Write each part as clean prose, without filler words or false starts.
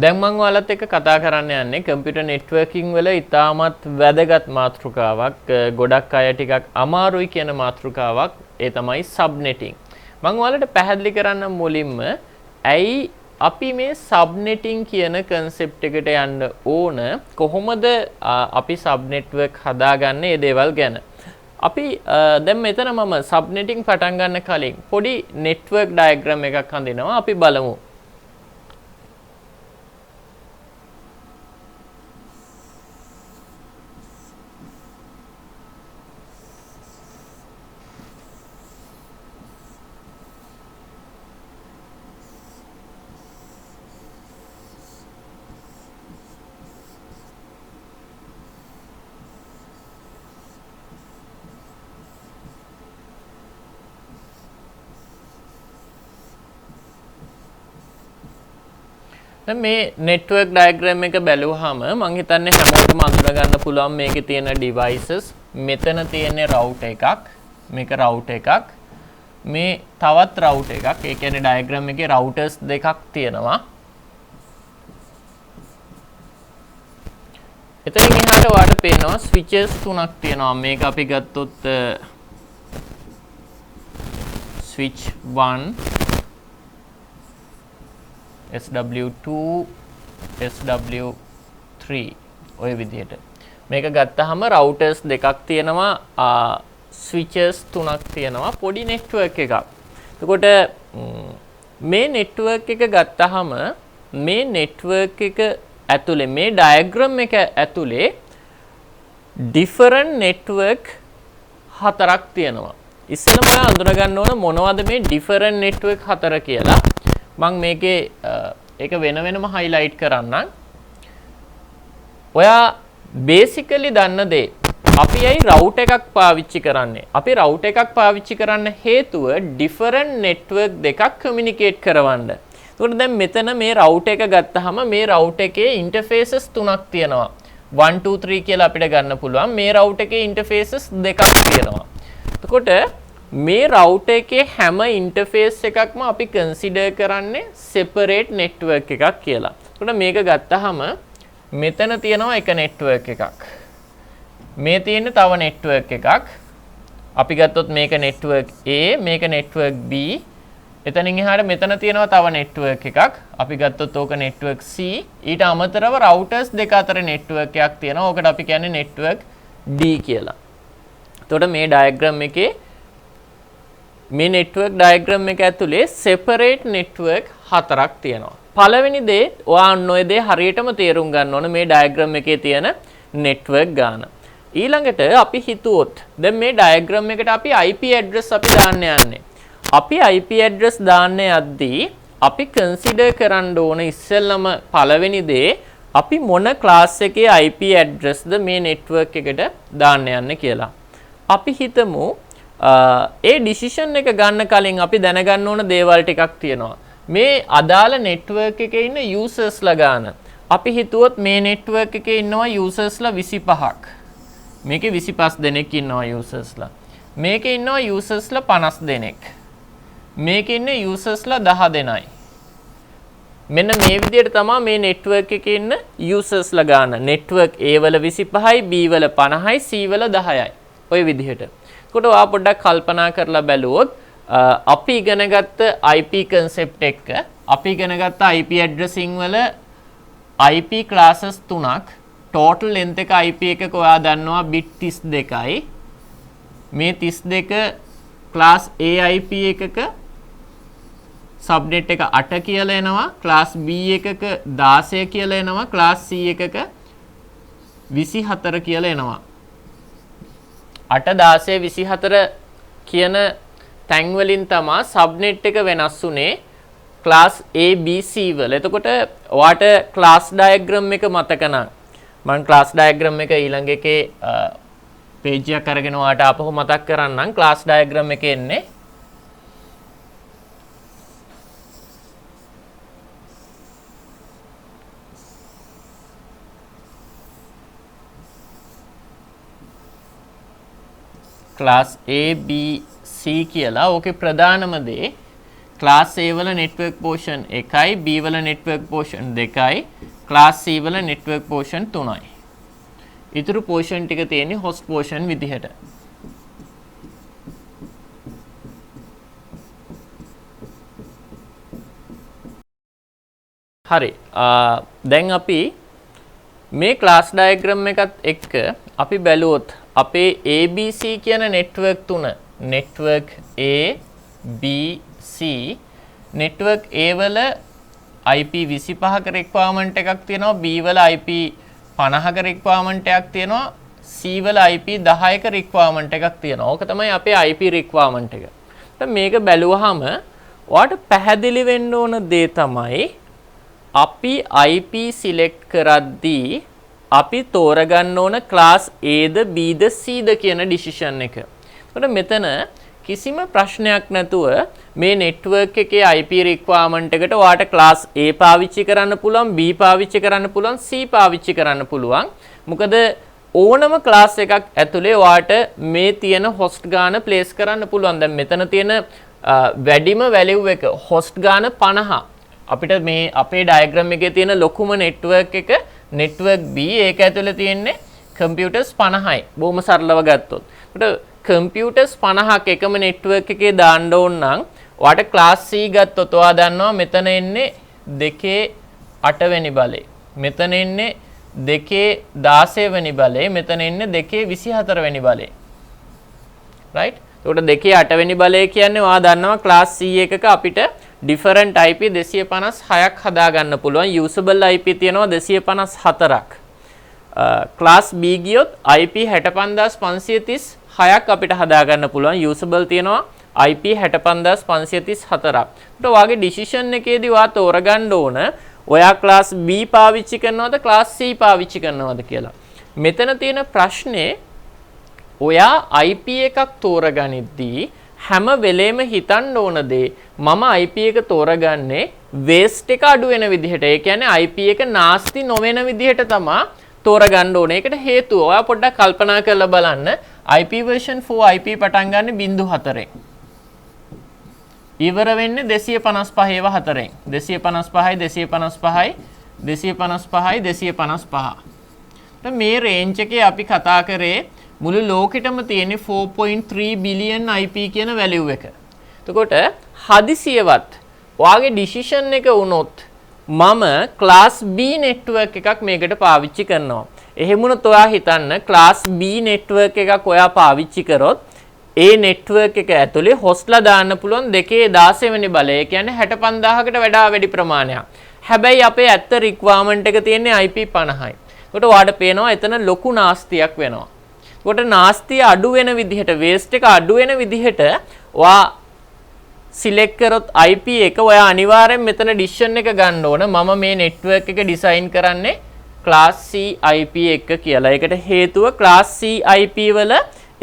දැන් මම ඔයාලත් එක්ක කතා කරන්න යන්නේ කම්පියුටර් නෙට්වර්කින් වල ඉතාමත් වැදගත් මාතෘකාවක් ගොඩක් අය ටිකක් අමාරුයි කියන මාතෘකාවක් ඒ තමයි සබ්නෙටිං. මම ඔයාලට පැහැදිලි කරන්න මුලින්ම ඇයි අපි මේ සබ්නෙටිං කියන concept එකට යන්න ඕන කොහොමද අපි සබ් නෙට්වර්ක් හදාගන්නේ මේ දේවල් ගැන. අපි දැන් මෙතන මම සබ්නෙටිං පටන් ගන්න කලින් පොඩි නෙට්වර්ක් ඩයග්‍රෑම් එකක් හඳිනවා අපි බලමු. මේ නෙට්වර්ක් ඩයග්‍රෑම් එක බැලුවාම මම හිතන්නේ හැමෝටම අඳුර ගන්න පුළුවන් මේකේ තියෙන ඩිවයිසස් මෙතන තියෙන්නේ රවුටර් එකක් මේක රවුටර් එකක් මේ තවත් රවුටර් එකක් ඒ කියන්නේ ඩයග්‍රෑම් එකේ රවුටර්ස් දෙකක් තියෙනවා එතනින් එහාට ඔයාලට පේනවා ස්විචස් තුනක් තියෙනවා මේක අපි ගත්තොත් ස්විච් 1 SW2 SW3 ඔය විදිහට මේක ගත්තාම රවුටර්ස් දෙකක් තියෙනවා ස්විචස් තුනක් තියෙනවා පොඩි නෙට්වර්ක් එකක්. එතකොට මේ නෙට්වර්ක් එක ගත්තාම මේ නෙට්වර්ක් එක ඇතුලේ මේ ඩයග්‍රෑම් එක ඇතුලේ ඩිෆරන්ට් නෙට්වර්ක් හතරක් තියෙනවා. ඉස්සෙල්ලාම ඔයා අඳුන ගන්න ඕන මොනවද මේ ඩිෆරන්ට් නෙට්වර්ක් හතර කියලා. මම මේකේ ඒක වෙන වෙනම highlight කරන්නම්. ඔයා basically දන්න දේ අපි ඇයි router එකක් පාවිච්චි කරන්නේ? අපි router එකක් පාවිච්චි කරන්න හේතුව different network දෙකක් communicate කරවන්න. ඒකට දැන් මෙතන මේ router එක ගත්තාම මේ router එකේ interfaces තුනක් තියෙනවා. 1 2 3 කියලා අපිට ගන්න පුළුවන්. මේ router එකේ interfaces දෙකක් තියෙනවා. එතකොට මේ router එකේ හැම interface එකක්ම අපි consider කරන්නේ separate network එකක් කියලා. එතකොට මේක ගත්තාම මෙතන තියෙනවා එක network එකක්. මේ තියෙන්නේ තව network එකක්. අපි ගත්තොත් මේක network A, මේක network B. එතනින් එහාට මෙතන තියෙනවා තව network එකක්. අපි ගත්තොත් ඕක network C. ඊට අමතරව routers දෙක අතර network එකක් තියෙනවා. ඕකට අපි කියන්නේ network D කියලා. එතකොට මේ diagram එකේ මේ network diagram එක ඇතුලේ separate network හතරක් තියෙනවා. පළවෙනි දේ ඔයා අන්න ඔය දේ හරියටම තේරුම් ගන්න ඕන මේ diagram එකේ තියෙන network ගාන. ඊළඟට අපි හිතුවොත් දැන් මේ diagram එකට අපි IP address අපි දාන්න යන්නේ. අපි IP address දාන්න යද්දී අපි consider කරන්න ඕන ඉස්සෙල්ලම පළවෙනි දේ අපි මොන class එකේ IP address ද මේ network එකට දාන්න යන්නේ කියලා. අපි හිතමු ඒ decision එක ගන්න කලින් අපි දැනගන්න ඕන දේවල් ටිකක් තියෙනවා. මේ අදාළ network එකේ ඉන්න users ලා ගාන. අපි හිතුවොත් මේ network එකේ ඉන්නවා users ලා 25ක්. මේකේ 25 දෙනෙක් ඉන්නවා users ලා. මේකේ ඉන්නවා users ලා 50 දෙනෙක්. මේකේ ඉන්න users ලා 10 දෙනයි. මෙන්න මේ විදිහට තමයි මේ network එකේ ඉන්න users ලා ගාන. network A වල 25යි, B වල 50යි, C වල 10යි. ඔය විදිහට. කොට ඔයා පොඩ්ඩක් කල්පනා කරලා බැලුවොත් අපි ඉගෙනගත්ත IP concept එක අපි ඉගෙනගත්ත IP addressing වල IP classes තුනක් total length එක IP එකක ඔයා දන්නවා bit 32යි මේ 32 class A IP එකක subnet එක 8 කියලා එනවා class B එකක 16 කියලා එනවා class C එකක 24 කියලා එනවා 8 16 24 කියන තැන් වලින් තමයි සබ්නෙට් එක වෙනස් වුනේ ක්ලාස් A B C වල. එතකොට ඔයාට ක්ලාස් ඩයග්‍රෑම් එක මතක නම් මම ක්ලාස් ඩයග්‍රෑම් එක ඊළඟ එකේ පේජ් එකක් අරගෙන ඔයාට ආපහු මතක් කරන්නම්. ක්ලාස් ඩයග්‍රෑම් එකේ එන්නේ ක්ලාස් A B C කියලා ඕකේ ප්‍රධානම දේ ක්ලාස් A වල network portion 1යි B වල network portion 2යි ක්ලාස් C වල network portion 3යි. ඊටු portion ටික තියෙන්නේ host portion විදිහට. හරි. දැන් අපි මේ ක්ලාස් ඩයග්‍රෑම් එකත් එක්ක අපි බැලුවොත් අපේ ABC කියන network තුන network A B C network A වල IP 25ක requirement එකක් තියෙනවා B වල IP 50ක requirement එකක් තියෙනවා C වල IP 10ක requirement එකක් තියෙනවා. ඕක තමයි අපේ IP requirement එක. දැන් මේක බැලුවාම ඔයාලට පැහැදිලි වෙන්න ඕන දේ තමයි අපි IP select කරද්දී අපි තෝරගන්න ඕන class A the B the C ද කියන decision එක. එතකොට මෙතන කිසිම ප්‍රශ්නයක් නැතුව මේ network එකේ IP requirement එකට ඔයාලට class A පාවිච්චි කරන්න පුළුවන් B පාවිච්චි කරන්න පුළුවන් C පාවිච්චි කරන්න පුළුවන්. මොකද ඕනම class එකක් ඇතුලේ ඔයාලට මේ තියෙන host ගාන place කරන්න පුළුවන්. දැන් මෙතන තියෙන වැඩිම value එක host ගාන 50. අපිට මේ අපේ diagram එකේ තියෙන ලොකුම network එක network B ඒක ඇතුලේ තියෙන්නේ computers 50යි. බොහොම සරලව ගත්තොත්. ඒකට computers 50ක් එකම network එකේ දාන්න ඕන නම් ඔයාලට class C ගත්තොත් ඔයා දන්නවා මෙතන එන්නේ 2.8 වෙනි බලේ. මෙතන එන්නේ 2.16 වෙනි බලේ. මෙතන එන්නේ 2.24 වෙනි බලේ. right? ඒකට 2.8 වෙනි බලය කියන්නේ ඔයා දන්නවා class C එකක අපිට different IP 256ක් හදා ගන්න පුළුවන්. usable IP තියෙනවා 254ක්. class B ගියොත් IP 65536ක් අපිට හදා ගන්න පුළුවන්. usable තියෙනවා IP 65534ක්. ඒත් ඔයාගේ decision එකේදී ඔයා තෝරගන්න ඕන ඔයා class B පාවිච්චි කරනවද class C පාවිච්චි කරනවද කියලා. මෙතන තියෙන ප්‍රශ්නේ ඔයා IP එකක් තෝරගනිද්දී හැම වෙලේම හිතන්න ඕන දේ මම IP එක තෝරගන්නේ waste එක අඩු වෙන විදිහට. ඒ කියන්නේ IP එක නාස්ති නොවන විදිහට තමයි තෝරගන්න ඕනේ. ඒකට හේතුව ඔයා පොඩ්ඩක් කල්පනා කරලා බලන්න. IP version 4 IP පටන් ගන්න 0.4ෙන්. ඉවර වෙන්නේ 255 ඒවා 4ෙන්. 255යි 255යි 255යි 255. මේ රේන්ජ් එකේ අපි කතා කරේ මුළු ලෝකෙටම තියෙන 4.3 බිලියන් IP කියන වැලියු එක. එතකොට හදිසියවත් ඔයාගේ ඩිසිෂන් එක වුණොත් මම class B network එකක් මේකට පාවිච්චි කරනවා. එහෙම වුණොත් ඔයා හිතන්න class B network එකක් ඔයා පාවිච්චි කරොත් ඒ network එක ඇතුලේ hostලා දාන්න පුළුවන් 2.16 වෙනි බලය. ඒ කියන්නේ 65000කට වඩා වැඩි ප්‍රමාණයක්. හැබැයි අපේ ඇත්ත requirement එක තියෙන්නේ IP 50යි. ඒකට ඔයාලට පේනවා එතන ලොකු නාස්තියක් වෙනවා. කොට නාස්තිය අඩු වෙන විදිහට waste එක අඩු වෙන විදිහට ඔයා select කරොත් IP එක ඔයා අනිවාර්යෙන් මෙතන decision එක ගන්න ඕන මම මේ network එක design කරන්නේ class C IP එක කියලා. ඒකට හේතුව class C IP වල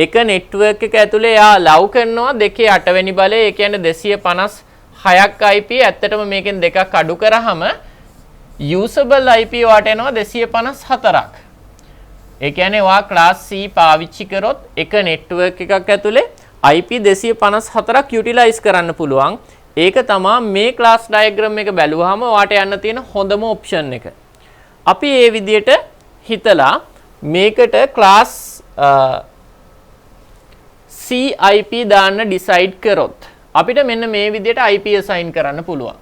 එක network එක ඇතුලේ යා allow කරනවා 2.8 වෙනි බලය. ඒ කියන්නේ 256ක් IP ඇත්තටම මේකෙන් දෙකක් අඩු කරාම usable IP වට එනවා 254ක්. ඒ කියන්නේ ඔයා class C පාවිච්චි කරොත් එක network එකක් ඇතුලේ IP 254ක් utilize කරන්න පුළුවන්. ඒක තමයි මේ class diagram එක බැලුවාම ඔයාට යන්න තියෙන හොඳම option එක. අපි මේ විදිහට හිතලා මේකට class C IP දාන්න decide කරොත් අපිට මෙන්න මේ විදිහට IP assign කරන්න පුළුවන්.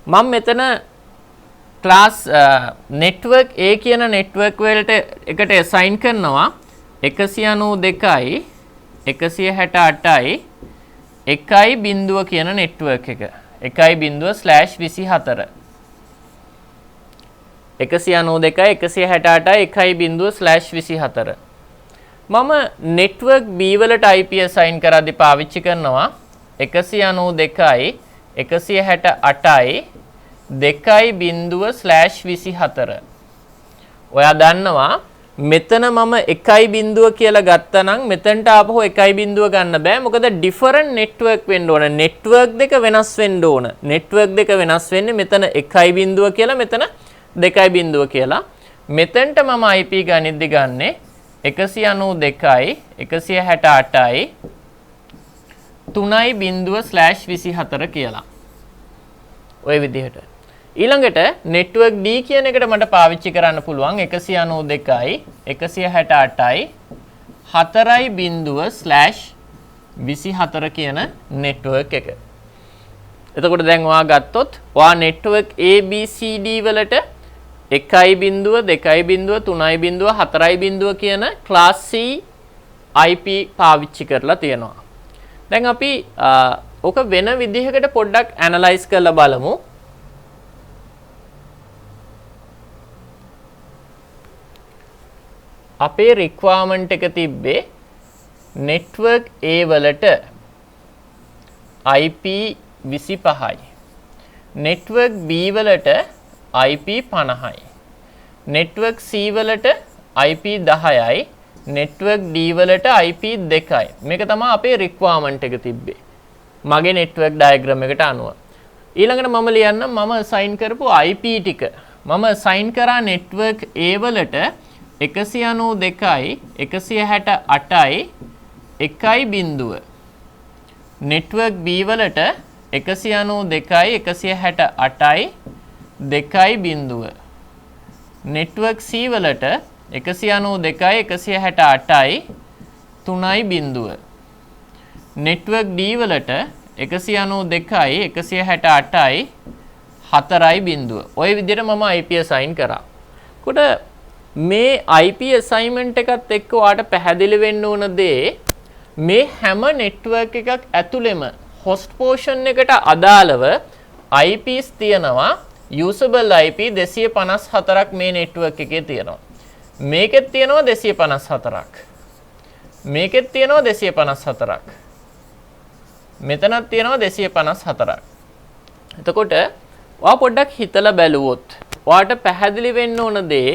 මම මෙතන class network A කියන network වලට එකට assign කරනවා 192යි 168යි 1.0 කියන network එක 1.0/24 192යි 168යි 1.0/24 මම network B වලට IP assign කරද්දී පාවිච්චි කරනවා 192යි 168යි 2.0/24 ඔයා දන්නවා මෙතන මම 1.0 කියලා ගත්තා නම් මෙතනට ආපහු 1.0 ගන්න බෑ. මොකද different network වෙන්න ඕන. network දෙක වෙනස් වෙන්න ඕන. network දෙක වෙනස් වෙන්නේ මෙතන 1.0 කියලා මෙතන 2.0 කියලා. මෙතනට මම IP ගනිද්දි ගන්නේ 192යි 168යි 3./24 කියලා. ඔය විදිහට. ඊළඟට network D කියන එකට මට පාවිච්චි කරන්න පුළුවන් 192යි 168යි 4./24 කියන network එක. එතකොට දැන් ඔයා ගත්තොත් ඔයා network ABCD වලට 1.2.2.3.4 කියන class C IP පාවිච්චි කරලා තියෙනවා. දැන් අපි ඔක වෙන විදිහකට පොඩ්ඩක් ඇනලයිස් කරලා බලමු. අපේ රික්වයර්මන්ට් එක තිබ්බේ network A වලට IP 25යි. network B වලට IP 50යි. network C වලට IP 10යි. network D වලට IP 2යි. මේක තමයි අපේ රික්වයර්මන්ට් එක තිබ්බේ. මගේ network diagram එකට අනුව. ඊළඟට මම ලියන්නම් මම assign කරපු IP ටික. මම assign කරා network A වලට 192යි 168යි 1.0. network B වලට 192යි 168යි 2.0. network C වලට 192යි 168යි 3.0. network D වලට 192යි 168යි 4.0. ඔය විදිහට මම IP assign කරා. කොට මේ IP assignment එකත් එක්ක ඔයාලට පැහැදිලි වෙන්න ඕන දේ මේ හැම network එකක් ඇතුළෙම host portion එකට අදාළව IPs තියෙනවා. usable IP 254ක් මේ network එකේ තියෙනවා. මේකෙත් තියෙනවා 254ක්. මේකෙත් තියෙනවා 254ක්. මෙතනත් තියෙනවා 254ක්. එතකොට ඔයා පොඩ්ඩක් හිතලා බැලුවොත් ඔයාට පැහැදිලි වෙන්න ඕන දේ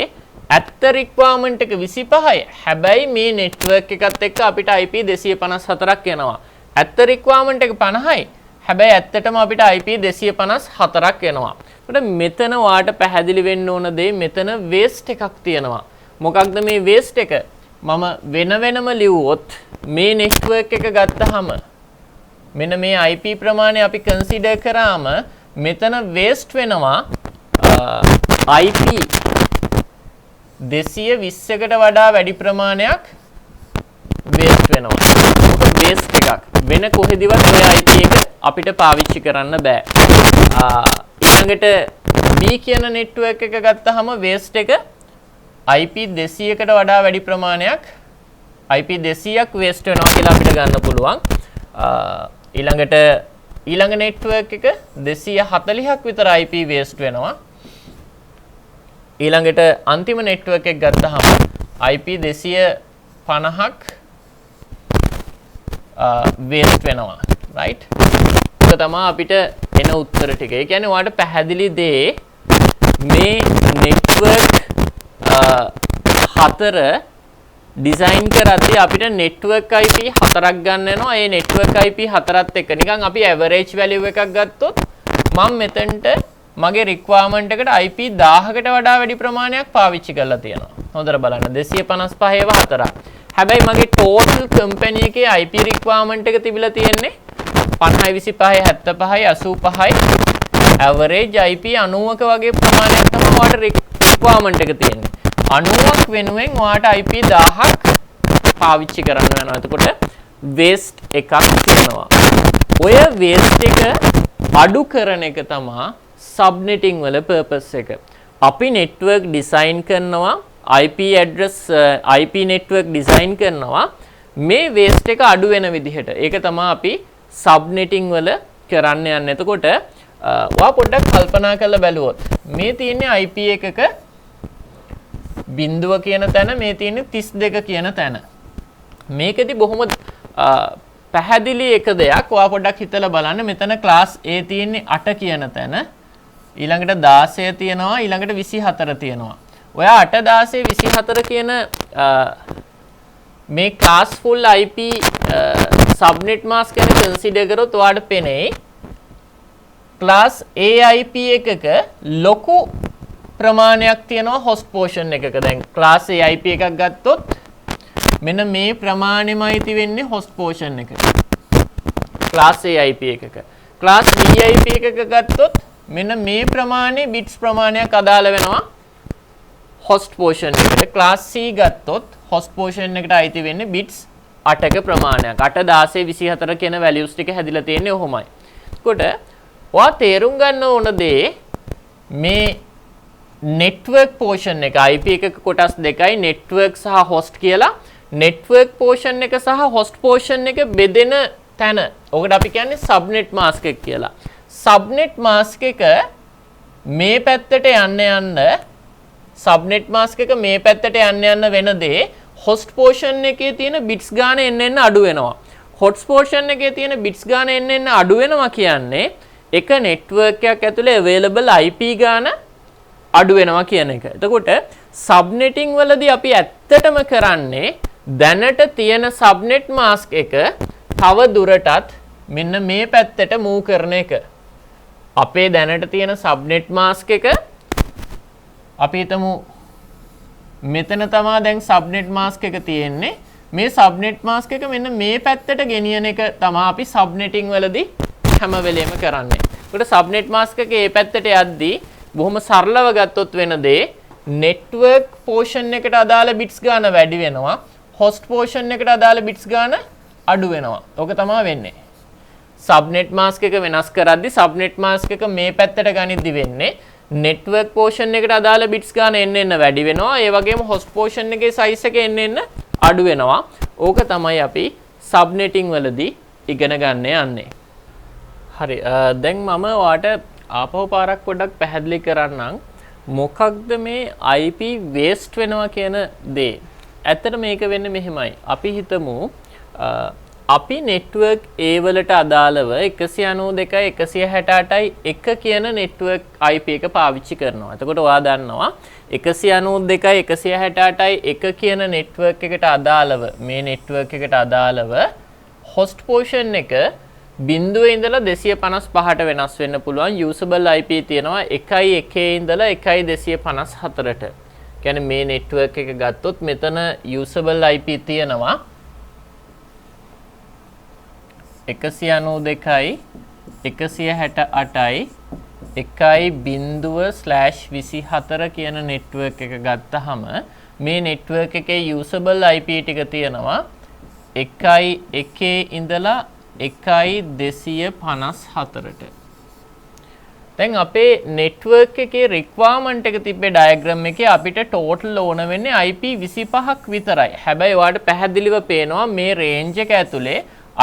ඇත්ත රික්වයර්මන්ට් එක 25යි. හැබැයි මේ network එකත් එක්ක අපිට IP 254ක් එනවා. ඇත්ත රික්වයර්මන්ට් එක 50යි. හැබැයි ඇත්තටම අපිට IP 254ක් එනවා. එතකොට මෙතන ඔයාට පැහැදිලි වෙන්න ඕන දේ මෙතන waste එකක් තියෙනවා. මොකක්ද මේ waste එක? මම වෙන වෙනම ලිව්වොත් මේ network එක ගත්තාම මෙන්න මේ IP ප්‍රමාණය අපි consider කරාම මෙතන waste වෙනවා IP 220කට වඩා වැඩි ප්‍රමාණයක් waste වෙනවා. මොකද waste එකක් වෙන කොහෙදවත් ඔය IP එක අපිට පාවිච්චි කරන්න බෑ. ඊළඟට B කියන network එක ගත්තාම waste එක IP 200කට වඩා වැඩි ප්‍රමාණයක් IP 200ක් waste වෙනවා කියලා අපිට ගන්න පුළුවන්. ඊළඟට ඊළඟ network එක 240ක් විතර IP waste වෙනවා. ඊළඟට අන්තිම network එක ගත්තාම IP 250ක් waste වෙනවා. right? ඒක තමයි අපිට එන උත්තර ටික. ඒ කියන්නේ ඔයාලට පැහැදිලි දේ මේ network හතර ඩිසයින් කරද්දී අපිට network IP හතරක් ගන්න වෙනවා. ඒ network IP හතරත් එක්ක නිකන් අපි average value එකක් ගත්තොත් මම මෙතනට මගේ requirement එකට IP 1000කට වඩා වැඩි ප්‍රමාණයක් පාවිච්චි කරලා තියෙනවා. හොඳට බලන්න 255 ඒවා හතරක්. හැබැයි මගේ total company එකේ IP requirement එක තිබිලා තියෙන්නේ 50යි 25යි 75යි 85යි average IP 90ක වගේ ප්‍රමාණයක් තමයි ඔයාලට requirement එක තියෙන්නේ. 90ක් වෙනුවෙන් ඔයාලට IP 1000ක් පාවිච්චි කරන්න වෙනවා. එතකොට waste එකක් තියෙනවා. ඔය waste එක අඩු කරන එක තමයි subnetting වල purpose එක. අපි network design කරනවා IP address IP network design කරනවා මේ waste එක අඩු වෙන විදිහට. ඒක තමයි අපි subnetting වල කරන්න යන්නේ. එතකොට ඔයා පොඩ්ඩක් කල්පනා කරලා බැලුවොත් මේ තියෙන්නේ IP එකක බිඳුව කියන තැන, මේ තියෙන්නේ 32 කියන තැන. මේකෙදි බොහොම පැහැදිලි එක දෙයක් ඔයා පොඩ්ඩක් හිතලා බලන්න. මෙතන class A තියෙන්නේ 8 කියන තැන. ඊළඟට 16 තියෙනවා, ඊළඟට 24 තියෙනවා. ඔයා 8 16 24 කියන මේ class full IP subnet mask ගැන consider කරොත් ඔයාලට පෙනේ class A IP එකක ලොකු ප්‍රමාණයක් තියෙනවා host portion එකක. දැන් class A IP එකක් ගත්තොත් මෙන්න මේ ප්‍රමාණෙමයි තියෙන්නේ host portion එකට. class A IP එකක. class B IP එකක ගත්තොත් මෙන්න මේ ප්‍රමාණය bits ප්‍රමාණයක් අදාළ වෙනවා host portion එකට. class C ගත්තොත් host portion එකට අයිති වෙන්නේ bits 8ක ප්‍රමාණයක්. 8 16 24 කියන values ටික හැදිලා තියෙන්නේ ඔහොමයි. එතකොට ඔයා තේරුම් ගන්න ඕන දේ මේ network portion එක IP එකක කොටස් දෙකයි network සහ host කියලා. network portion එක සහ host portion එක බෙදෙන තැන ඔකට අපි කියන්නේ subnet mask එක කියලා. subnet mask එක මේ පැත්තට යන්න subnet mask එක මේ පැත්තට යන්න වෙන දේ host portion එකේ තියෙන bits ගාන එන්න අඩු වෙනවා. host portion එකේ තියෙන bits ගාන එන්න අඩු වෙනවා කියන්නේ එක network එකක් ඇතුලේ available IP ගාන අඩු වෙනවා කියන එක. එතකොට subnetting වලදී අපි ඇත්තටම කරන්නේ දැනට තියෙන subnet mask එක තව දුරටත් මෙන්න මේ පැත්තට move කරන එක. අපේ දැනට තියෙන subnet mask එක අපි හිතමු මෙතන තමයි දැන් subnet mask එක තියෙන්නේ. මේ subnet mask එක මෙන්න මේ පැත්තට ගෙනියන එක තමයි අපි subnetting වලදී හැම වෙලෙම කරන්නේ. ඒකට subnet mask එක මේ පැත්තට යද්දී බොහොම සරලව ගත්තොත් වෙන දේ network portion එකට අදාළ bits ගාන වැඩි වෙනවා. host portion එකට අදාළ bits ගාන අඩු වෙනවා. ඕක තමයි වෙන්නේ. subnet mask එක වෙනස් කරද්දී subnet mask එක මේ පැත්තට ගනිද්දි වෙන්නේ network portion eකට අදාළ bits ගාන එන්න වැඩි වෙනවා. ඒ වගේම host portion එකේ size එක එන්න අඩු වෙනවා. ඕක තමයි අපි subnetting වලදී ඉගෙන ගන්න යන්නේ. හරි. දැන් මම ඔයාලට ආපහු පාරක් පොඩ්ඩක් පැහැදිලි කරන්නම්. මොකක්ද මේ IP waste වෙනවා කියන දේ. ඇත්තට මේක වෙන්නේ මෙහෙමයි. අපි හිතමු අපි network A වලට අදාළව 192.168යි 1 කියන network IP එක පාවිච්චි කරනවා. එතකොට ඔයා දන්නවා 192.168යි 1 කියන network එකට අදාළව මේ network එකට අදාළව host portion එක බිඳුවේ ඉඳලා 255ට වෙනස් වෙන්න පුළුවන්. usable IP තියෙනවා 1.1 ඉඳලා 1.254ට. කියන්නේ මේ network එක ගත්තොත් මෙතන usable IP තියෙනවා 192යි 168යි 1.0/24 කියන network එක ගත්තහම මේ network එකේ usable IP ටික තියෙනවා 1.1 ඉඳලා 1.254ට. දැන් අපේ network එකේ requirement එක තිබ්බේ diagram එකේ අපිට total ඕන වෙන්නේ IP 25ක් විතරයි. හැබැයි ඔයාලට පැහැදිලිව පේනවා මේ range එක ඇතුලේ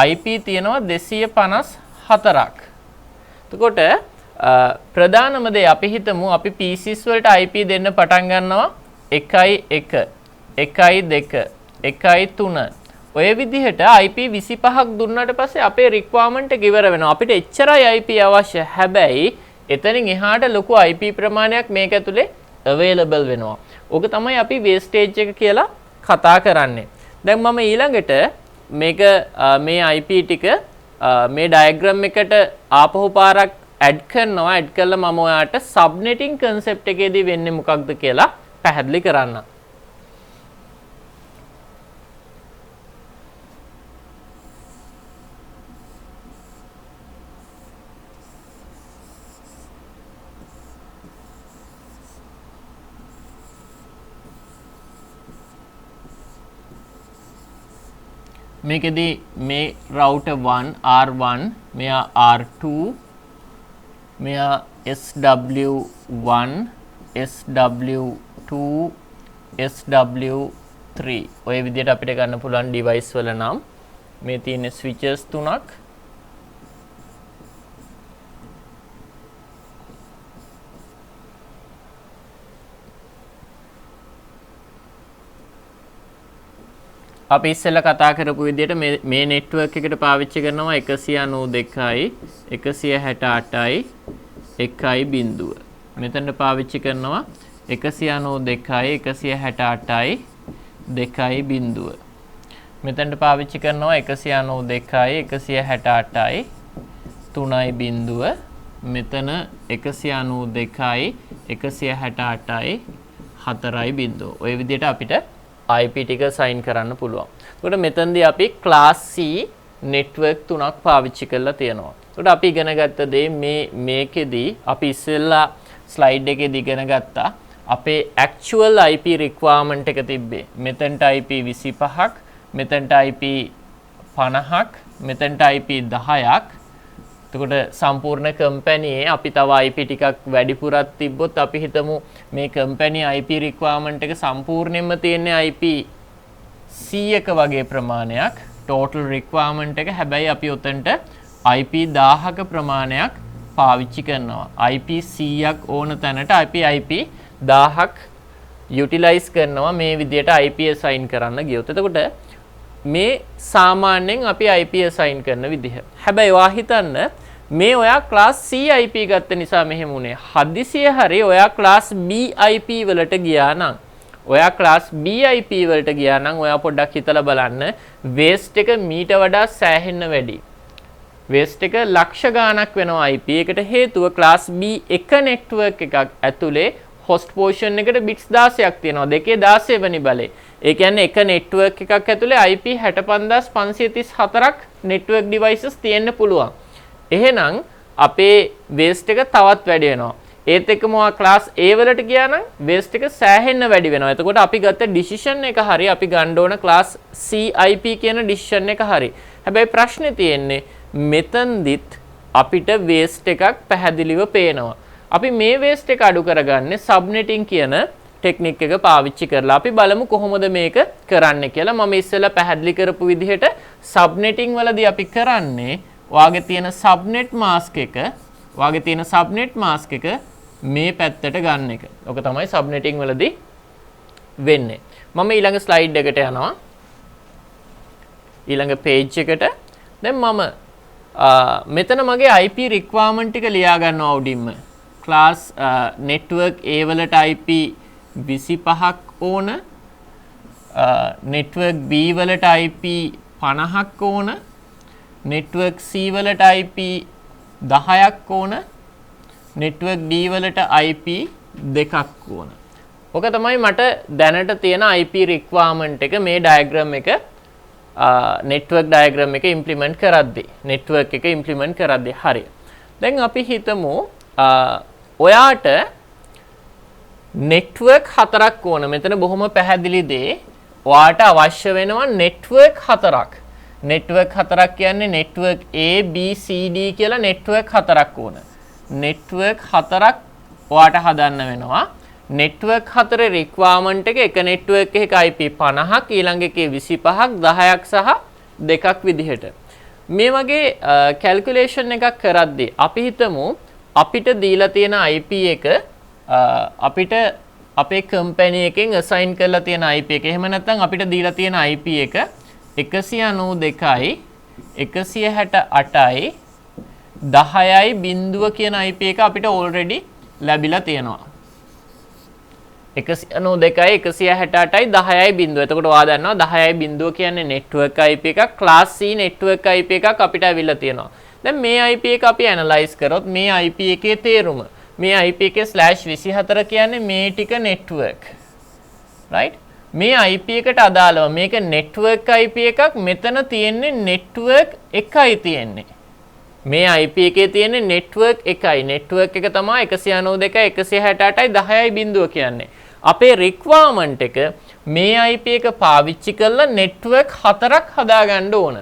IP තියෙනවා 254ක්. එතකොට ප්‍රධානම දේ අපි හිතමු අපි PCs වලට IP දෙන්න පටන් ගන්නවා 1.1 1.2 1.3 ඔය විදිහට IP 25ක් දුන්නාට පස්සේ අපේ requirement එක ඉවර වෙනවා. අපිට එච්චරයි IP අවශ්‍ය. හැබැයි එතනින් එහාට ලොකු IP ප්‍රමාණයක් මේක ඇතුලේ available වෙනවා. ඕක තමයි අපි wastage එක කියලා කතා කරන්නේ. දැන් මම ඊළඟට මේක මේ IP ටික මේ diagram එකට ආපහු පාරක් add කරනවා. add කළා මම ඔයාලට subnetting concept එකේදී වෙන්නේ මොකක්ද කියලා පැහැදිලි කරන්න. මේකෙදී මේ router 1 R1 මෙයා R2 මෙයා SW1 SW2 SW3 ඔය විදිහට අපිට ගන්න පුළුවන් device වල නම් මේ තියෙන switches තුනක් අපි ඉස්සෙල්ලා කතා කරපු විදිහට මේ network එකට පාවිච්චි කරනවා 192යි 168යි 1.0. මෙතනට පාවිච්චි කරනවා 192යි 168යි 2.0. මෙතනට පාවිච්චි කරනවා 192යි 168යි 3.0. මෙතන 192යි 168යි 4.0. ඔය විදිහට අපිට IP ටික sign කරන්න පුළුවන්. එතකොට මෙතනදී අපි class C network තුනක් පාවිච්චි කරලා තියෙනවා. ඒකට අපි ඉගෙන ගත්ත දේ මේකෙදී අපි ඉස්සෙල්ලා slide එකේදී ඉගෙන ගත්තා අපේ actual IP requirement එක තිබ්බේ. මෙතනට IP 25ක්, මෙතනට IP 50ක්, මෙතනට IP 10ක්. එතකොට සම්පූර්ණ කම්පැනියේ අපි තව IP ටිකක් වැඩිපුරක් තිබ්බොත් අපි හිතමු මේ කම්පැනි IP requirement එක සම්පූර්ණයෙන්ම තියෙන්නේ IP 100ක වගේ ප්‍රමාණයක් total requirement එක. හැබැයි අපි උතන්ට IP 1000ක ප්‍රමාණයක් පාවිච්චි කරනවා. IP 100ක් ඕන තැනට IP 1000ක් utilize කරනවා මේ විදියට IP assign කරන්න ගියොත්. එතකොට මේ සාමාන්‍යයෙන් අපි IP assign කරන විදිහ. හැබැයි ඔයා හිතන්න මේ ඔයා class C IP ගත්ත නිසා මෙහෙම උනේ. හදිසියෙ හරි ඔයා class B IP වලට ගියා නම් ඔයා class B IP වලට ගියා නම් ඔයා පොඩ්ඩක් හිතලා බලන්න waste එක මීට වඩා සෑහෙන්න වැඩි. waste එක ලක්ෂ ගාණක් වෙනවා IP එකට. හේතුව class B එක network එකක් ඇතුලේ host portion එකට bits 16ක් තියෙනවා. දෙකේ 16 වෙනි බලේ. ඒ කියන්නේ එක network එකක් ඇතුලේ IP 65534ක් network devices තියෙන්න පුළුවන්. එහෙනම් අපේ waste එක තවත් වැඩි වෙනවා. ඒත් එක්කම ඔයා class A වලට ගියා නම් waste එක සෑහෙන්න වැඩි වෙනවා. එතකොට අපි ගත්ත decision එක හරි අපි ගන්න ඕන class C IP කියන decision එක හරි. හැබැයි ප්‍රශ්නේ තියෙන්නේ මෙතනදිත් අපිට waste එකක් පැහැදිලිව පේනවා. අපි මේ waste එක අඩු කරගන්නේ subnetting කියන ටෙක්නික් එක පාවිච්චි කරලා. අපි බලමු කොහොමද මේක කරන්නේ කියලා. මම ඉස්සෙල්ලා පැහැදිලි කරපු විදිහට subnetting වලදී අපි කරන්නේ ඔයාගේ තියෙන subnet mask එක මේ පැත්තට ගන්න එක. ඔක තමයි subnetting වලදී වෙන්නේ. මම ඊළඟ slide එකට යනවා. ඊළඟ page එකට. දැන් මම මෙතන මගේ IP requirement ටික ලියා ගන්නවා උඩින්ම. class network A වලට IP 25ක් ඕන. network B වලට IP 50ක් ඕන. network C වලට IP 10ක් ඕන. network D වලට IP 2ක් ඕන. ඔක තමයි මට දැනට තියෙන IP requirement එක මේ diagram එක network diagram එක implement කරද්දී network එක implement කරද්දී හරි. දැන් අපි හිතමු ඔයාට network 4ක් ඕන. මෙතන බොහොම පැහැදිලි දේ ඔයාට අවශ්‍ය වෙනවා network 4ක්. network 4ක් කියන්නේ network A B C D කියලා network 4ක් ඕන. network 4ක් ඔයාට හදන්න වෙනවා. network 4 requirement එක network එකක IP 50ක් ඊළඟ එකේ 25ක් 10ක් සහ 2ක් විදිහට. මේ වගේ calculation එකක් කරද්දී අපි හිතමු අපිට දීලා තියෙන IP එක අපිට අපේ company එකෙන් assign කරලා තියෙන IP එක. එහෙම නැත්නම් අපිට දීලා තියෙන IP එක 192යි 168යි 10යි බිඳුව කියන IP එක අපිට already ලැබිලා තියෙනවා. 192යි 168යි 10යි බිඳුව. එතකොට ඔයා දන්නවා 10යි බිඳුව කියන්නේ network IP එකක්. class C network IP එකක් අපිට අවිල්ලා තියෙනවා. දැන් මේ IP එක අපි analyze කරොත් මේ IP එකේ තේරුම මේ IP එකේ /24 කියන්නේ මේ ටික network. right? මේ IP එකට අදාළව මේක network IP එකක්. මෙතන තියෙන්නේ network එකයි තියෙන්නේ. මේ IP එකේ තියෙන්නේ network එකයි. network එක තමයි 192යි 168යි 10යි බිඳුව කියන්නේ. අපේ requirement එක මේ IP එක පාවිච්චි කරලා network 4ක් හදාගන්න ඕන.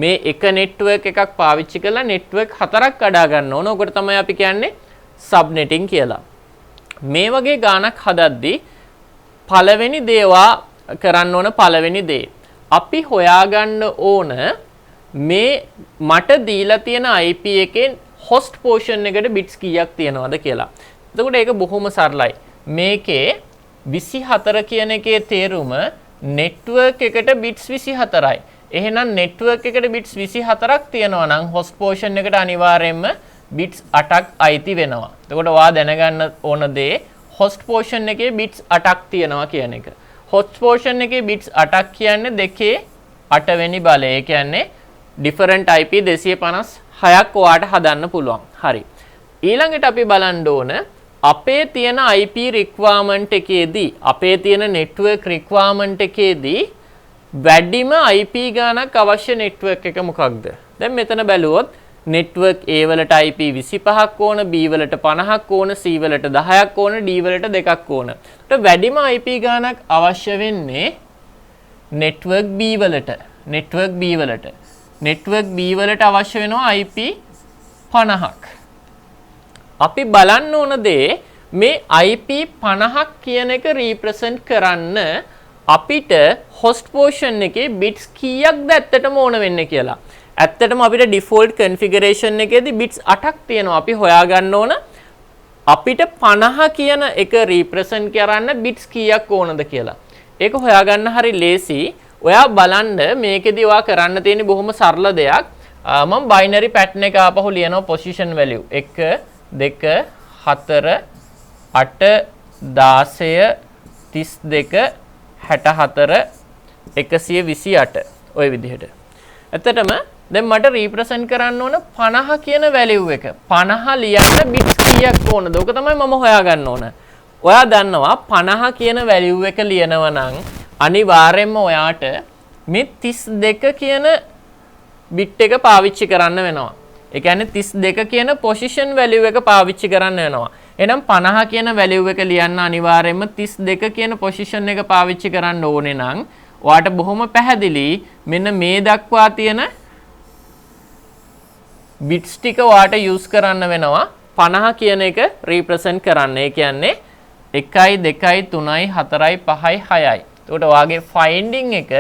මේ එක network එකක් පාවිච්චි කරලා network 4ක් හදා ගන්න ඕන. ඔකට තමයි අපි කියන්නේ subnetting කියලා. මේ වගේ ගානක් හදද්දී පළවෙනි දේවා කරන්න ඕන පළවෙනි දේ අපි හොයාගන්න ඕන මේ මට දීලා තියෙන IP එකෙන් host portion එකට bits කීයක් තියෙනවද කියලා. එතකොට ඒක බොහොම සරලයි. මේකේ 24 කියන එකේ තේරුම network එකට bits 24යි. එහෙනම් network එකට bits 24ක් තියෙනවා නම් host portion එකට අනිවාර්යයෙන්ම bits 8ක් අයිති වෙනවා. එතකොට ඔයා දැනගන්න ඕන දේ host portion එකේ bits 8ක් තියෙනවා කියන එක. host portion එකේ bits 8ක් කියන්නේ දෙකේ 8 වෙනි බලය. ඒ කියන්නේ different IP 256ක් ඔයාට හදන්න පුළුවන්. හරි. ඊළඟට අපි බලන්න ඕන අපේ තියෙන IP requirement එකේදී අපේ තියෙන network requirement එකේදී වැඩිම IP ගානක් අවශ්‍ය නෙට්වර්ක් එක මොකක්ද? දැන් මෙතන බැලුවොත් නෙට්වර්ක් A වලට IP 25ක් ඕන, B වලට 50ක් ඕන, C වලට 10ක් ඕන, D වලට 2ක් ඕන. ඒත් වැඩිම IP ගානක් අවශ්‍ය වෙන්නේ නෙට්වර්ක් B වලට. නෙට්වර්ක් B වලට. නෙට්වර්ක් B වලට අවශ්‍ය වෙනවා IP 50ක්. අපි බලන්න ඕන දේ මේ IP 50ක් කියන එක රීප්‍රසන්ට් කරන්න අපිට host portion එකේ bits කීයක්ද ඇත්තටම ඕන වෙන්නේ කියලා. ඇත්තටම අපිට default configuration එකේදී bits 8ක් තියෙනවා. අපි හොයාගන්න ඕන අපිට 50 කියන එක represent කරන්න bits කීයක් ඕනද කියලා. ඒක හොයාගන්න හරි ලේසි. ඔයා බලන්න මේකෙදී ඔයා කරන්න තියෙන්නේ බොහොම සරල දෙයක්. මම binary pattern එක ආපහු ලියනවා position value 1 2 4 8 16 32 64 128 ඔය විදිහට. ඇත්තටම දැන් මට රීප්‍රසන්ට් කරන්න ඕන 50 කියන වැලියු එක. 50 ලියන්න බිට්ස් කීයක් ඕනද? ඕක තමයි මම හොයාගන්න ඕන. ඔයා දන්නවා 50 කියන වැලියු එක ලියනවා නම් අනිවාර්යයෙන්ම ඔයාට මේ 32 කියන බිට් එක පාවිච්චි කරන්න වෙනවා. ඒ කියන්නේ 32 කියන පොසිෂන් වැලියු එක පාවිච්චි කරන්න වෙනවා. එහෙනම් 50 කියන වැලියු එක ලියන්න අනිවාර්යයෙන්ම 32 කියන පොසිෂන් එක පාවිච්චි කරන්න ඕනේ නම් ඔයාට බොහොම පැහැදිලි මෙන්න මේ දක්වා තියෙන බිට්ස් ටික ඔයාට යූස් කරන්න වෙනවා 50 කියන එක රීප්‍රසන්ට් කරන්න. ඒ කියන්නේ 1යි 2යි 3යි 4යි 5යි 6යි. එතකොට ඔයාගේ ෆයින්ඩින් එක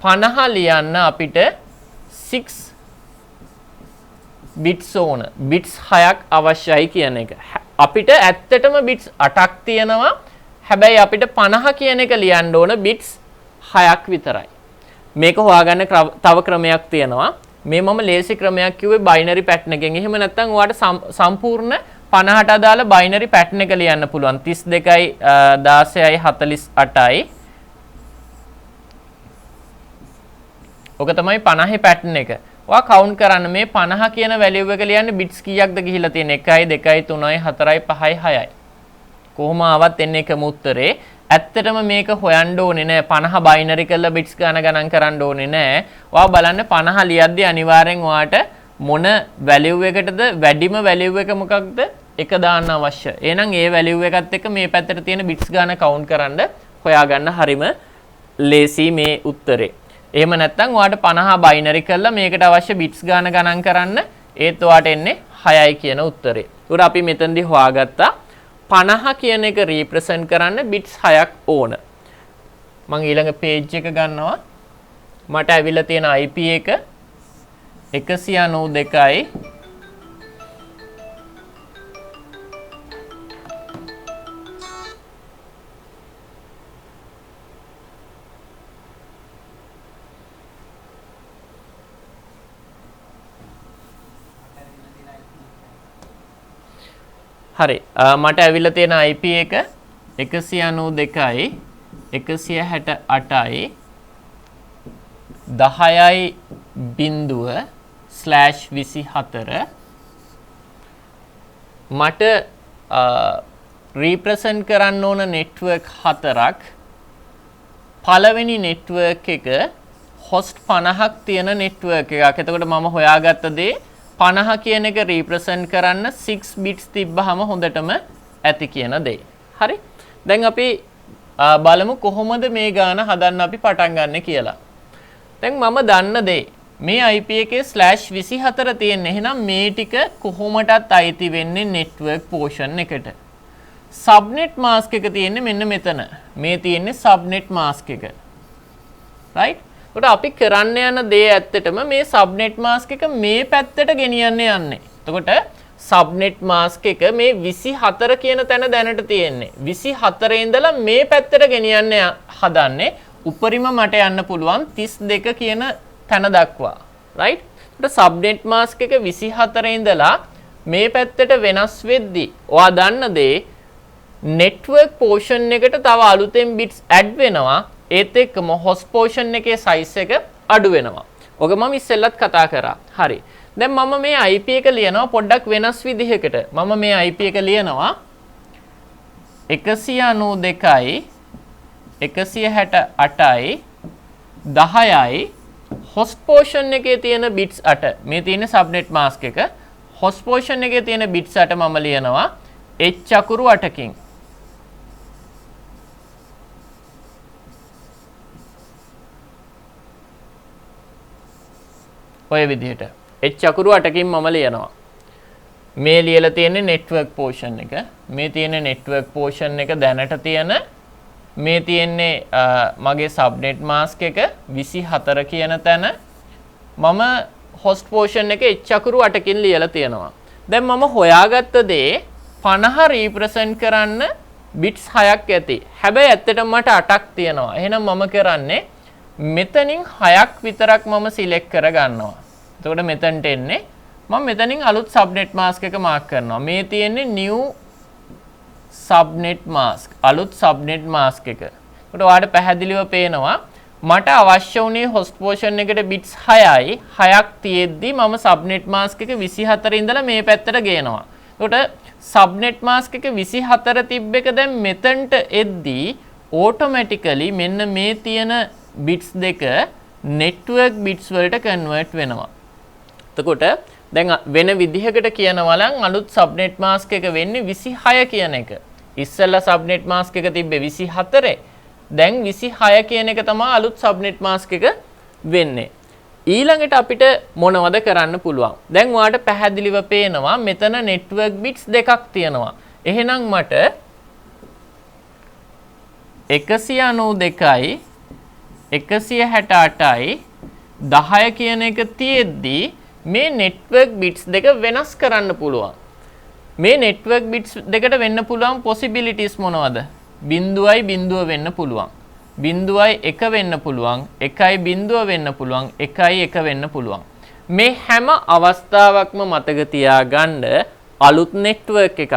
50 ලියන්න අපිට 6 බිට්ස් ඕන. බිට්ස් 6ක් අවශ්‍යයි කියන එක. අපිට ඇත්තටම බිට්ස් 8ක් තියෙනවා. හැබැයි අපිට 50 කියන එක ලියන්න ඕන බිට්ස් 6ක් විතරයි. මේක හොයාගන්න තව ක්‍රමයක් තියෙනවා. මේ මම ලේසි ක්‍රමයක් කිව්වේ binary pattern එකෙන්. එහෙම නැත්නම් ඔයාලට සම්පූර්ණ 50ට අදාළ binary pattern එක ලියන්න පුළුවන්. 32යි 16යි 48යි. ඔක තමයි 50 pattern එක. ඔයා කවුන්ට් කරන්න මේ 50 කියන වැලියු එක ලියන්න බිට්ස් කීයක්ද ගිහිලා තියෙන 1යි 2යි 3යි 4යි 5යි 6යි. කොහොම ආවත් එන්නේ එකම උත්තරේ. ඇත්තටම මේක හොයන්න ඕනේ නෑ 50 බයිනරි කරලා බිට්ස් ගණන් කරන්න ඕනේ නෑ. ඔයා බලන්න 50 ලියද්දී අනිවාර්යෙන් ඔයාට මොන වැලියු එකටද වැඩිම වැලියු එක මොකක්ද? එක දාන්න අවශ්‍ය. එහෙනම් ඒ වැලියු එකත් එක්ක මේ පැත්තට තියෙන බිට්ස් ගාන කවුන්ට් කරන්න හොයාගන්න හරිම ලේසි මේ උත්තරේ. එහෙම නැත්නම් ඔයාට 50 බයිනරි කරලා මේකට අවශ්‍ය බිට්ස් ගාන ගණන් කරන්න ඒත් ඔයාට එන්නේ 6යි කියන උත්තරේ. ඒකට අපි මෙතනදී හොයාගත්තා 50 කියන එක රීප්‍රසන්ට් කරන්න බිට්ස් 6ක් ඕන. මම ඊළඟ පේජ් එක ගන්නවා. මට ඇවිල්ලා තියෙන IP එක 192යි හරි මට ඇවිල්ලා තියෙන IP එක 192යි 168යි 10යි බිංදුව /24 මට රීප්‍රසන්ට් කරන්න ඕන නෙට්වර්ක් 4ක් පළවෙනි නෙට්වර්ක් එක host 50ක් තියෙන නෙට්වර්ක් එකක්. එතකොට මම හොයාගත්ත දේ 50 කියන එක රීප්‍රසන්ට් කරන්න 6 බිට්ස් තිබ්බහම හොඳටම ඇති කියන දේ. හරි. දැන් අපි බලමු කොහොමද මේ ගාන හදන්න අපි පටන් ගන්න කියලා. දැන් මම දන්න දේ මේ IP එකේ /24 තියෙන. එහෙනම් මේ ටික කොහොමටත් අයිති වෙන්නේ network portion එකට. subnet mask එක තියෙන්නේ මෙන්න මෙතන. මේ තියෙන්නේ subnet mask එක. right? කොට අපි කරන්න යන දේ ඇත්තටම මේ subnet mask එක මේ පැත්තට ගෙනියන්න යන්නේ. එතකොට subnet mask එක මේ 24 කියන තැන දැනට තියෙන්නේ. 24 ඉඳලා මේ පැත්තට ගෙනියන්න හදන්නේ. උපරිම මට යන්න පුළුවන් 32 කියන තැන දක්වා. right? කොට subnet mask එක 24 ඉඳලා මේ පැත්තට වෙනස් වෙද්දී ඔයා දන්න දේ network portion එකට තව අලුතෙන් bits add වෙනවා. ඒත් එක්කම host portion එකේ size එක අඩු වෙනවා. ඔක මම ඉස්සෙල්ලත් කතා කරා. හරි. දැන් මම මේ IP එක ලියනවා පොඩ්ඩක් වෙනස් විදිහකට. මම මේ IP එක ලියනවා 192යි 168යි 10යි host portion එකේ තියෙන bits 8 මේ තියෙන subnet mask එක host portion එකේ තියෙන bits 8 මම ලියනවා h අකුරු 8කින් ඔය විදිහට h අකුරු 8කින් මම ලියනවා මේ ලියලා තියෙන්නේ network portion එක මේ තියෙන network portion එක දැනට තියෙන මේ තියෙන්නේ මගේ subnet mask එක 24 කියන තැන මම host portion එක h අකුරු 8කින් ලියලා තියෙනවා. දැන් මම හොයාගත්ත දේ 50 represent කරන්න bits 6ක් ඇති. හැබැයි ඇත්තටම මට 8ක් තියෙනවා. එහෙනම් මම කරන්නේ මෙතනින් 6ක් විතරක් මම select කර ගන්නවා. එතකොට මෙතනට එන්නේ මම මෙතනින් අලුත් subnet mask එක mark කරනවා. මේ තියෙන්නේ new subnet mask අලුත් subnet mask එක. ඒකට ඔයාලට පැහැදිලිව පේනවා මට අවශ්‍ය වුණේ host portion එකට bits 6යි 6ක් තියෙද්දි මම subnet mask එක 24 ඉඳලා මේ පැත්තට ගේනවා. ඒකට subnet mask එක 24 තිබ්බ එක දැන් මෙතනට එද්දි automatically මෙන්න මේ තියෙන bits දෙක network bits වලට convert වෙනවා. එතකොට දැන් වෙන විදිහකට කියනවා නම් අලුත් subnet mask එක වෙන්නේ 26 කියන එක. ඉස්සෙල්ලා subnet mask එක තිබ්බේ 24. දැන් 26 කියන එක තමයි අලුත් subnet mask එක වෙන්නේ. ඊළඟට අපිට මොනවද කරන්න පුළුවන්? දැන් ඔයාලට පැහැදිලිව පේනවා මෙතන network bits දෙකක් තියෙනවා. එහෙනම් මට 192යි 168යි 10 කියන එක තියෙද්දි මේ network bits දෙක වෙනස් කරන්න පුළුවන්. මේ network bits දෙකට වෙන්න පුළුවන් possibilities මොනවද? බිඳුවයි බිඳුව වෙන්න පුළුවන්. බිඳුවයි 1 වෙන්න පුළුවන්. 1යි බිඳුව වෙන්න පුළුවන්. 1යි 1 වෙන්න පුළුවන්. මේ හැම අවස්ථාවක්ම මතක තියාගන්න අලුත් network එකක්.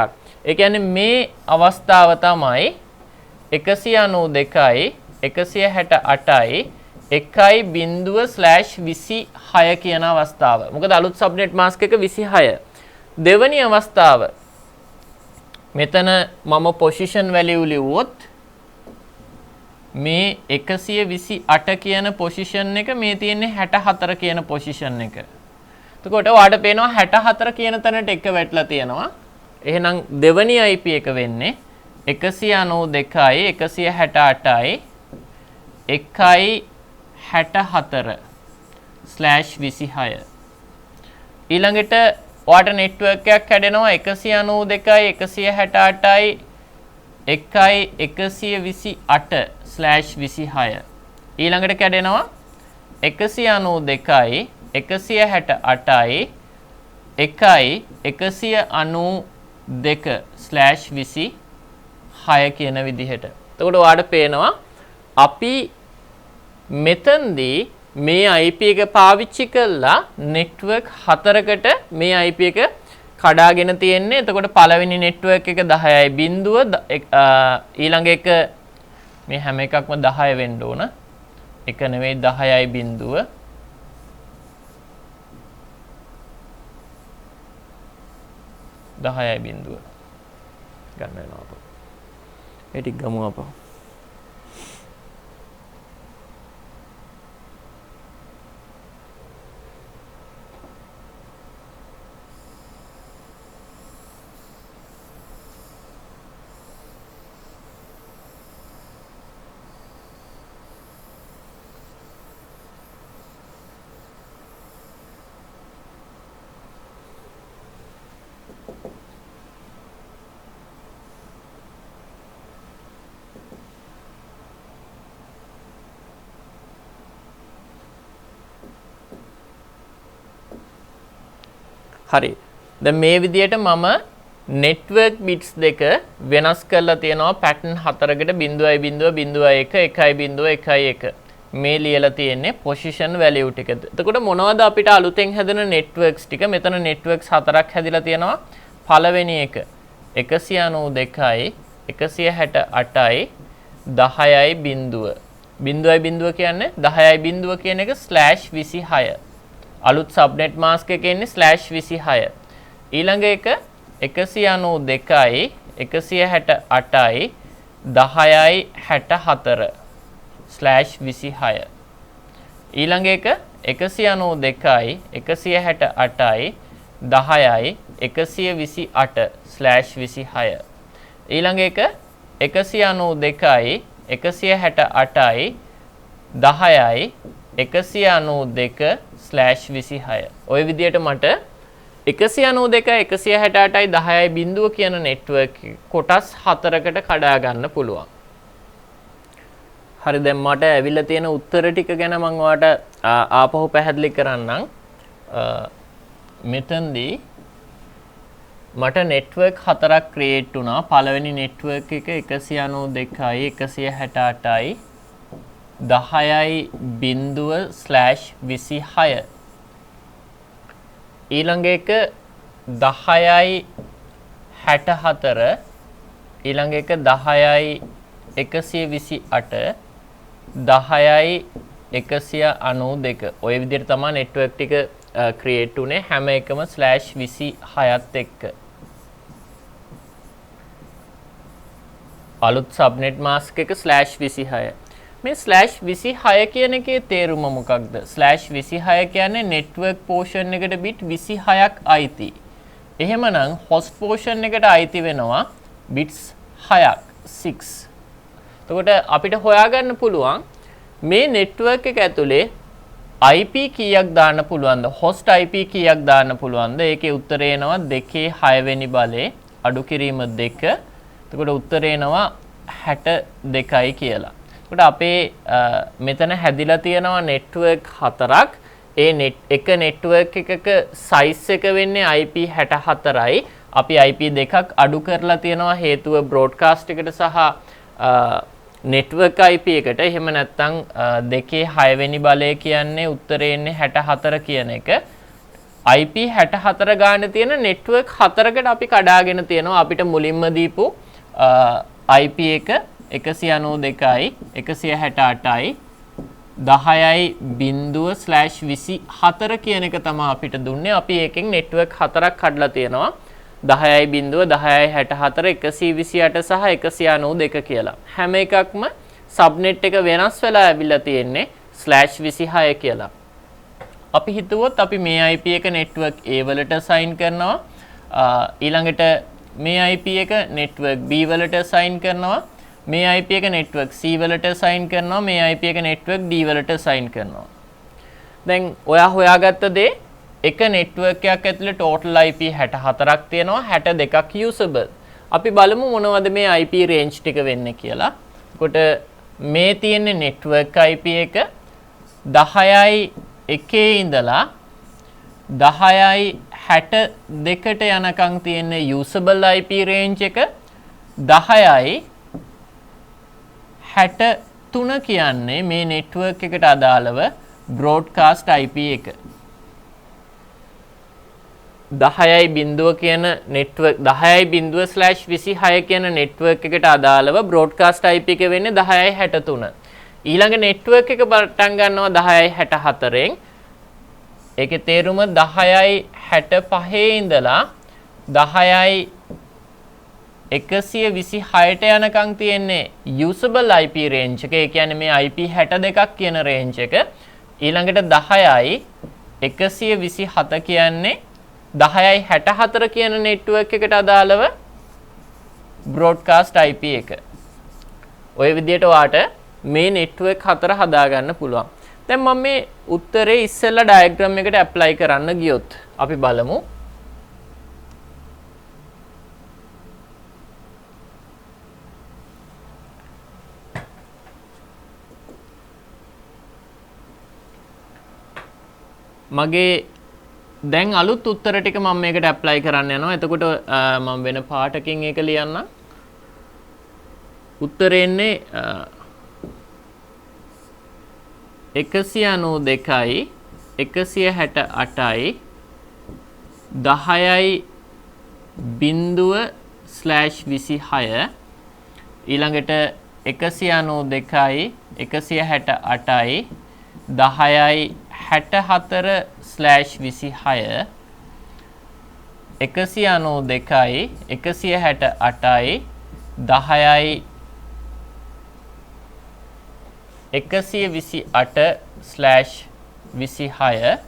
ඒ කියන්නේ මේ අවස්ථාව තමයි 192යි 168යි 1.0/26 කියන අවස්ථාව. මොකද අලුත් subnet mask එක 26. දෙවැනි අවස්ථාව මෙතන මම position value ලිව්වොත් මේ 128 කියන position එක මේ තියෙන්නේ 64 කියන position එක. එතකොට ඔයාලට පේනවා 64 කියන තැනට එක වැටලා තියෙනවා. එහෙනම් දෙවැනි IP එක වෙන්නේ 192යි 168යි 1.64/26. ඊළඟට ඔයාලට network එකක් හැදෙනවා 192යි 168යි 1.128/26. ඊළඟට කැඩෙනවා 192යි 168යි 1.192/26 කියන විදිහට. එතකොට ඔයාලට පේනවා අපි මෙතනදී මේ IP එක පාවිච්චි කළා network 4කට මේ IP එක කඩාගෙන තියෙන්නේ. එතකොට පළවෙනි network එක 10යි බිඳුව ඊළඟ එක මේ හැම එකක්ම 10 වෙන්න ඕන. එක නෙවෙයි 10යි බිඳුව. ගන්න වෙනවා අපෝ. ඒ ටික ගමු අපෝ. හරි. දැන් මේ විදිහට මම network bits දෙක වෙනස් කරලා තියෙනවා pattern 4කට 0.0.01 මේ ලියලා තියෙන්නේ position value ටික. එතකොට මොනවද අපිට අලුතෙන් හැදෙන networks ටික? මෙතන networks 4ක් හැදිලා තියෙනවා. පළවෙනි එක 192යි 168යි 10යි බිඳුව. බිඳුවයි බිඳුව කියන්නේ 10යි බිඳුව කියන එක /26. අලුත් subnet mask එකේ ඉන්නේ /26. ඊළඟ එක 192යි 168යි 10යි 64/26. ඊළඟ එක 192යි 168යි 10යි 128/26. ඊළඟ එක 192යි 168යි 10යි 192/26. ඔය විදිහට මට 192යි 168යි 10යි බිඳුව කියන නෙට්වර්ක් කොටස් 4කට කඩා ගන්න පුළුවන්. හරි, දැන් මට ඇවිල්ලා තියෙන උත්තර ටික ගැන මම ඔයාලට ආපහු පැහැදිලි කරන්නම්. මෙතනදී මට නෙට්වර්ක් 4ක් ක්‍රියේට් වුණා. පළවෙනි නෙට්වර්ක් එක 192යි 168යි 10යි/26. ඊළඟ එක 10යි 64, ඊළඟ එක 10යි 128, 10යි 192. ඔය විදිහට තමයි නෙට්වර්ක් ටික ක්‍රියේට් උනේ, හැම එකම /26ත් එක්ක. අලුත් සබ්නෙට් මාස්ක් එක /26. මේ /26 කියන එකේ තේරුම මොකක්ද? /26 කියන්නේ නෙට්වර්ක් පෝෂන් එකට බිට් 26ක් අයිති. එහෙමනම් හොස්ට් පෝෂන් එකට අයිති වෙනවා බිට්ස් 6ක් 6. එතකොට අපිට හොයාගන්න පුළුවන් මේ නෙට්වර්ක් එක ඇතුලේ IP කීයක් දාන්න පුළුවන්ද? හොස්ට් IP කීයක් දාන්න පුළුවන්ද? ඒකේ උත්තරේ එනවා 2/6 වෙනි බලේ අඩු කිරීම 2. එතකොට උත්තරේ එනවා 62යි කියලා. එතකොට අපේ මෙතන හැදිලා තියෙනවා නෙට්වර්ක් 4ක්. ඒ එක නෙට්වර්ක් එකක සයිස් එක වෙන්නේ IP 64යි. අපි IP දෙකක් අඩු කරලා තියෙනවා හේතුව බ්‍රෝඩ්කාස්ට් එකට සහ නෙට්වර්ක් IP එකට. එහෙම නැත්නම් 2/6 වෙනි බලය කියන්නේ උත්තරේ එන්නේ 64 කියන එක. IP 64 ගාන තියෙන නෙට්වර්ක් 4කට අපි කඩාගෙන තියෙනවා. අපිට මුලින්ම දීපු IP එක 192යි 168යි 10යි/24 කියන එක තමයි අපිට දුන්නේ. අපි ඒකෙන් නෙට්වර්ක් 4ක් කඩලා තියෙනවා. 10යි/10යි/64 128 සහ 192 කියලා. හැම එකක්ම සබ්නෙට් එක වෙනස් වෙලා ඇවිල්ලා තියෙන්නේ /26 කියලා. අපි හිතුවොත් අපි මේ IP එක නෙට්වර්ක් A වලට assign කරනවා. ඊළඟට මේ IP එක නෙට්වර්ක් B වලට assign කරනවා. මේ IP එක නෙට්වර්ක් C වලට assign කරනවා. මේ IP එක නෙට්වර්ක් D වලට assign කරනවා. දැන් ඔයා හොයාගත්ත දේ එක නෙට්වර්ක් එකක් ඇතුලේ total IP 64ක් තියෙනවා, 62ක් usable. අපි බලමු මොනවද මේ IP range ටික වෙන්නේ කියලා. එතකොට මේ තියෙන්නේ නෙට්වර්ක් IP එක 10යි/1 ඉඳලා 10යි/62ට යනකම් තියෙන usable IP range එක 10යි/63 කියන්නේ මේ නෙට්වර්ක් එකට අදාළව broadcast IP එක. 10.0 කියන නෙට්වර්ක් 10.0/26 කියන නෙට්වර්ක් එකට අදාළව broadcast IP එක වෙන්නේ 10.63. ඊළඟ නෙට්වර්ක් එක පටන් ගන්නවා 10.64න්. ඒකේ තේරුම 10.65 ඉඳලා 10.126ට යනකම් තියෙන්නේ usable IP range එක. ඒ කියන්නේ මේ IP 62ක් කියන range එක. ඊළඟට 10.127 කියන්නේ 10.64 කියන නෙට්වර්ක් එකට අදාළව broadcast IP එක. ඔය විදිහට ඔයාට මේ නෙට්වර්ක් 4 හදාගන්න පුළුවන්. දැන් මම මේ උත්තරේ ඉස්සෙල්ලා ඩයග්‍රෑම් එකට ඇප්ලයි කරන්න ගියොත් අපි බලමු. මගේ දැන් අලුත් උත්තර ටික මම මේකට ඇප්ලයි කරන්න යනවා. එතකොට මම වෙන පාටකින් ඒක ලියන්න. උත්තරේ එන්නේ 192යි 168යි 10.0/26 ඊළඟට 192යි 168යි 10.64/26 192යි 168යි 10යි 128/26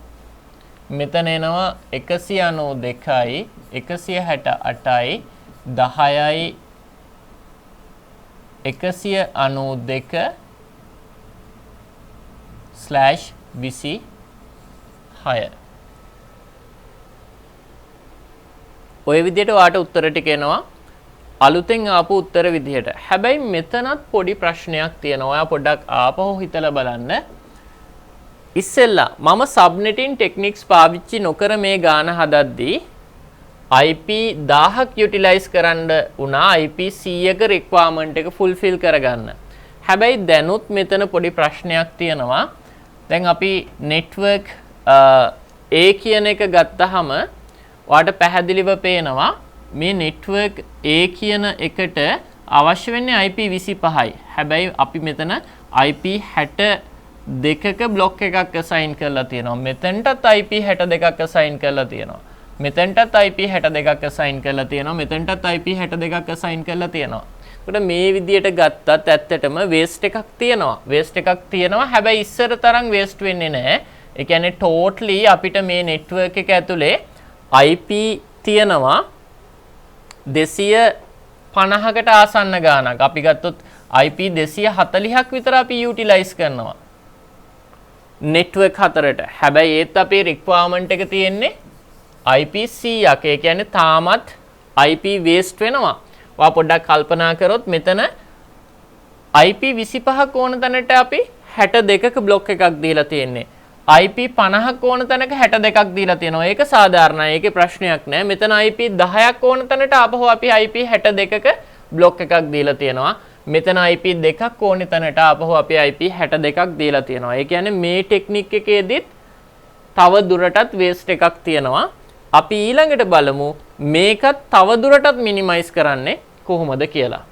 මෙතන එනවා 192යි 168යි 10යි 192/26 ඔය විදිහට ඔයාට උත්තර ටික එනවා අලුතෙන් ආපු උත්තර විදිහට. හැබැයි මෙතනත් පොඩි ප්‍රශ්නයක් තියෙනවා. ඔයා පොඩ්ඩක් ආපහු හිතලා බලන්න. ඉස්සෙල්ලා මම සබ්නෙටින් ටෙක්නික්ස් පාවිච්චි නොකර මේ ගාන හදද්දී IP 1000ක් යුටිලයිස් කරන්න උනා IP 100ක රික්වයර්මන්ට් එක ෆුල්ෆිල් කරගන්න. හැබැයි දැනුත් මෙතන පොඩි ප්‍රශ්නයක් තියෙනවා. දැන් අපි නෙට්වර්ක් A කියන එක ගත්තාම ඔයාට පැහැදිලිව පේනවා මේ නෙට්වර්ක් A කියන එකට අවශ්‍ය වෙන්නේ IP 25යි. හැබැයි අපි මෙතන IP 62ක බ්ලොක් එකක් අසයින් කරලා තියෙනවා. මෙතනටත් IP 62ක් අසයින් කරලා තියෙනවා. මෙතනටත් IP 62ක් අසයින් කරලා තියෙනවා. මෙතනටත් IP 62ක් අසයින් කරලා තියෙනවා. ඒකට මේ විදියට ගත්තත් ඇත්තටම වේස්ට් එකක් තියෙනවා. වේස්ට් එකක් තියෙනවා. හැබැයි ඉස්සර තරම් වේස්ට් වෙන්නේ නැහැ. ඒ කියන්නේ ටෝටලි අපිට මේ නෙට්වර්ක් එක ඇතුලේ IP තියෙනවා 250කට ආසන්න ගානක්. අපි ගත්තොත් IP 240ක් විතර අපි යුටිලයිස් කරනවා නෙට්වර්ක් හතරට. හැබැයි ඒත් අපේ රික්වයර්මන්ට් එක තියෙන්නේ IP 100ක්. ඒ කියන්නේ තාමත් IP වේස්ට් වෙනවා. ඔයා පොඩ්ඩක් කල්පනා කරොත් මෙතන IP 25ක ඕන තැනට අපි 62ක බ්ලොක් එකක් දීලා තියෙන්නේ. IP 50ක ඕන තැනක 62ක් දීලා තියෙනවා. ඒක සාධාරණයි. ඒකේ ප්‍රශ්නයක් නැහැ. මෙතන IP 10ක් ඕන තැනට ආපහු අපි IP 62ක බ්ලොක් එකක් දීලා තියෙනවා. මෙතන IP 2ක් ඕන තැනට ආපහු අපි IP 62ක් දීලා තියෙනවා. ඒ කියන්නේ මේ ටෙක්නික් එකේදීත් තව දුරටත් වේස්ට් එකක් තියෙනවා. අපි ඊළඟට බලමු මේකත් තව දුරටත් මිනිමයිස් කරන්නේ කොහොමද කියලා.